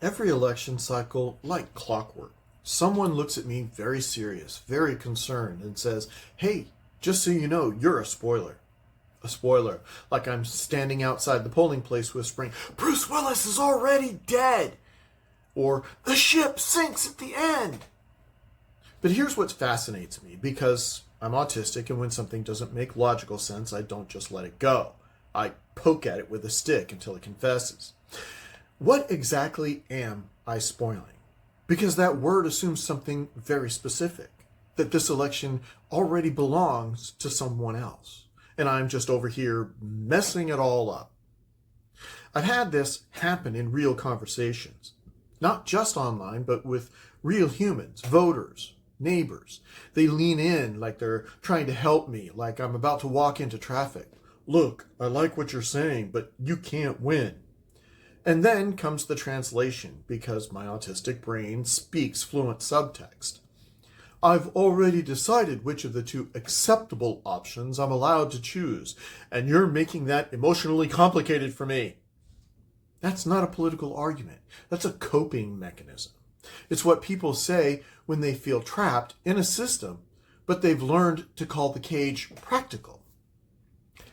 Every election cycle, like clockwork, someone looks at me very serious, very concerned, and says, "Hey, just so you know, you're a spoiler." A spoiler, like I'm standing outside the polling place whispering, "Bruce Willis is already dead!" Or, "The ship sinks at the end!" But here's what fascinates me, because I'm autistic, and when something doesn't make logical sense, I don't just let it go. I poke at it with a stick until it confesses. What exactly am I spoiling? Because that word assumes something very specific, that this election already belongs to someone else, and I'm just over here messing it all up. I've had this happen in real conversations, not just online, but with real humans, voters, neighbors. They lean in like they're trying to help me, like I'm about to walk into traffic. "Look, I like what you're saying, but you can't win." And then comes the translation, because my autistic brain speaks fluent subtext. "I've already decided which of the two acceptable options I'm allowed to choose, and you're making that emotionally complicated for me." That's not a political argument. That's a coping mechanism. It's what people say when they feel trapped in a system, but they've learned to call the cage practical.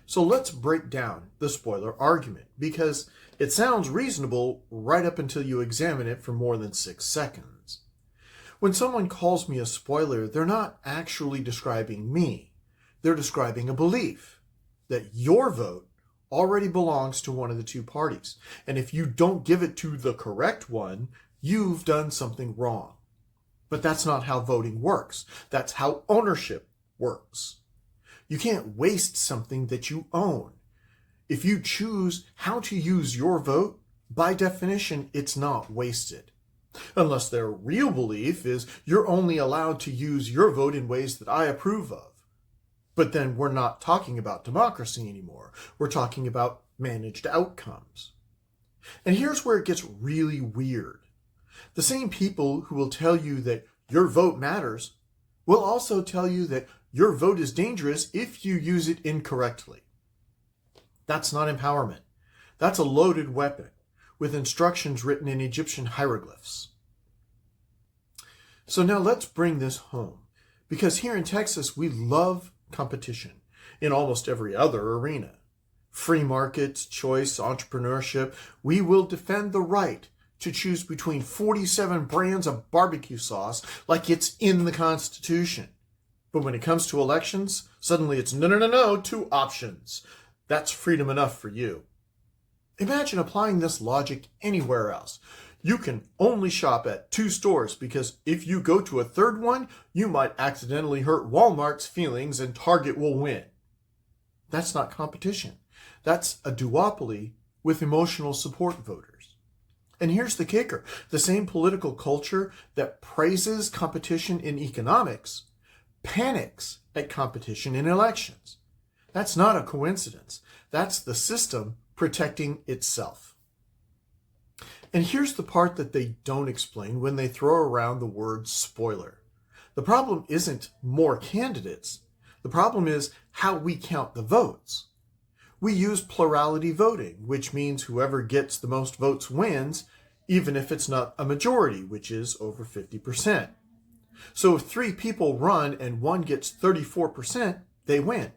So let's break down the spoiler argument, because it sounds reasonable right up until you examine it for more than 6 seconds. When someone calls me a spoiler, they're not actually describing me. They're describing a belief that your vote already belongs to one of the two parties. And if you don't give it to the correct one, you've done something wrong. But that's not how voting works. That's how ownership works. You can't waste something that you own. If you choose how to use your vote, by definition, it's not wasted. Unless their real belief is you're only allowed to use your vote in ways that I approve of. But then we're not talking about democracy anymore. We're talking about managed outcomes. And here's where it gets really weird. The same people who will tell you that your vote matters will also tell you that your vote is dangerous if you use it incorrectly. That's not empowerment. That's a loaded weapon with instructions written in Egyptian hieroglyphs. So now let's bring this home, because here in Texas, we love competition in almost every other arena. Free markets, choice, entrepreneurship. We will defend the right to choose between 47 brands of barbecue sauce like it's in the Constitution. But when it comes to elections, suddenly it's no, 2 options. That's freedom enough for you. Imagine applying this logic anywhere else. You can only shop at 2 stores because if you go to a third one, you might accidentally hurt Walmart's feelings and Target will win. That's not competition. That's a duopoly with emotional support voters. And here's the kicker. The same political culture that praises competition in economics panics at competition in elections. That's not a coincidence. That's the system protecting itself. And here's the part that they don't explain when they throw around the word spoiler. The problem isn't more candidates. The problem is how we count the votes. We use plurality voting, which means whoever gets the most votes wins, even if it's not a majority, which is over 50%. So if 3 people run and one gets 34%, they win,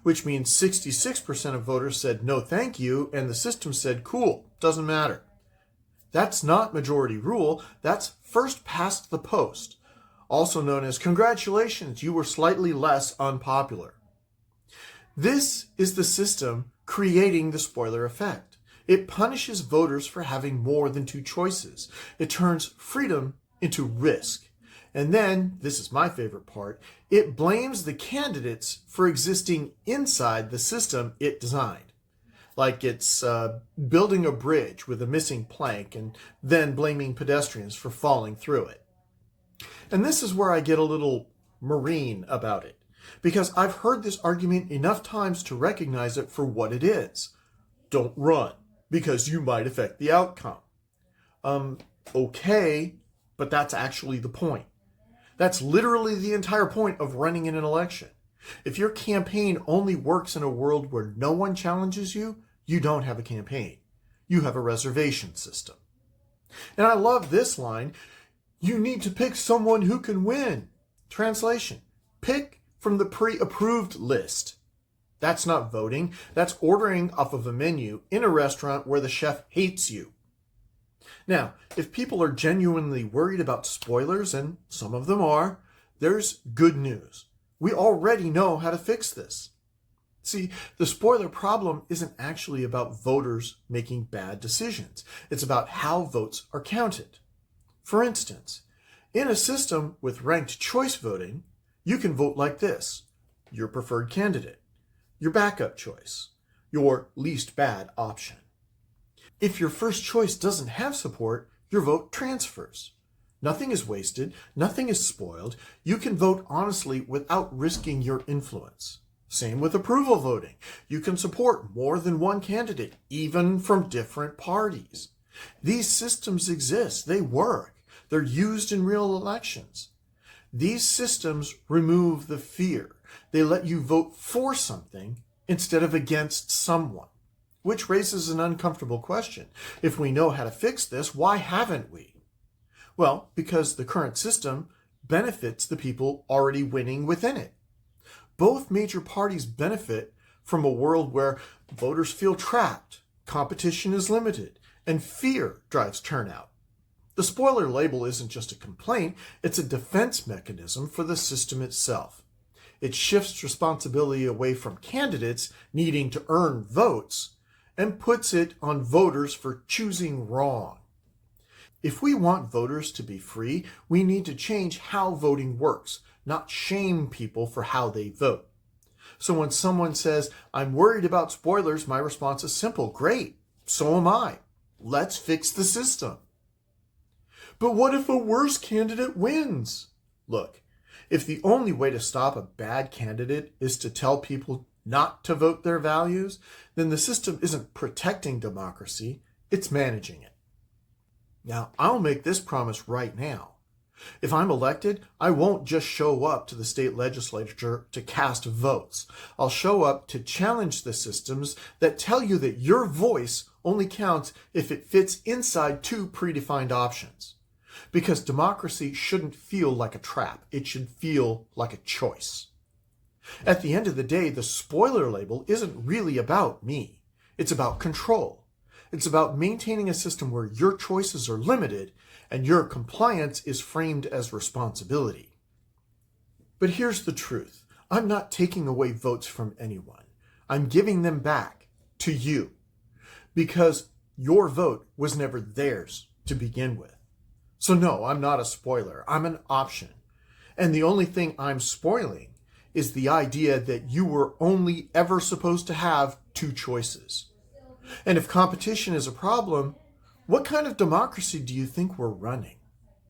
which means 66% of voters said no thank you, and the system said cool, doesn't matter. That's not majority rule, that's first past the post, also known as congratulations, you were slightly less unpopular. This is the system creating the spoiler effect. It punishes voters for having more than 2 choices. It turns freedom into risk. And then, this is my favorite part, it blames the candidates for existing inside the system it designed. Like it's building a bridge with a missing plank and then blaming pedestrians for falling through it. And this is where I get a little marine about it, because I've heard this argument enough times to recognize it for what it is. Don't run, because you might affect the outcome. Okay, but that's actually the point. That's literally the entire point of running in an election. If your campaign only works in a world where no one challenges you, you don't have a campaign. You have a reservation system. And I love this line, you need to pick someone who can win. Translation, pick from the pre-approved list. That's not voting. That's ordering off of a menu in a restaurant where the chef hates you. Now, if people are genuinely worried about spoilers, and some of them are, there's good news. We already know how to fix this. See, the spoiler problem isn't actually about voters making bad decisions. It's about how votes are counted. For instance, in a system with ranked choice voting, you can vote like this: your preferred candidate, your backup choice, your least bad option. If your first choice doesn't have support, your vote transfers. Nothing is wasted, nothing is spoiled. You can vote honestly without risking your influence. Same with approval voting. You can support more than one candidate, even from different parties. These systems exist, they work. They're used in real elections. These systems remove the fear. They let you vote for something instead of against someone, which raises an uncomfortable question. If we know how to fix this, why haven't we? Well, because the current system benefits the people already winning within it. Both major parties benefit from a world where voters feel trapped, competition is limited, and fear drives turnout. The spoiler label isn't just a complaint, it's a defense mechanism for the system itself. It shifts responsibility away from candidates needing to earn votes and puts it on voters for choosing wrong. If we want voters to be free, we need to change how voting works, not shame people for how they vote. So when someone says, I'm worried about spoilers, my response is simple: great, so am I. Let's fix the system. But what if a worse candidate wins? Look, if the only way to stop a bad candidate is to tell people not to vote their values, then the system isn't protecting democracy, it's managing it. Now, I'll make this promise right now. If I'm elected, I won't just show up to the state legislature to cast votes. I'll show up to challenge the systems that tell you that your voice only counts if it fits inside two predefined options. Because democracy shouldn't feel like a trap. It should feel like a choice. At the end of the day, the spoiler label isn't really about me. It's about control. It's about maintaining a system where your choices are limited and your compliance is framed as responsibility. But here's the truth. I'm not taking away votes from anyone. I'm giving them back to you because your vote was never theirs to begin with. So no, I'm not a spoiler. I'm an option. And the only thing I'm spoiling is the idea that you were only ever supposed to have two choices. And if competition is a problem, what kind of democracy do you think we're running?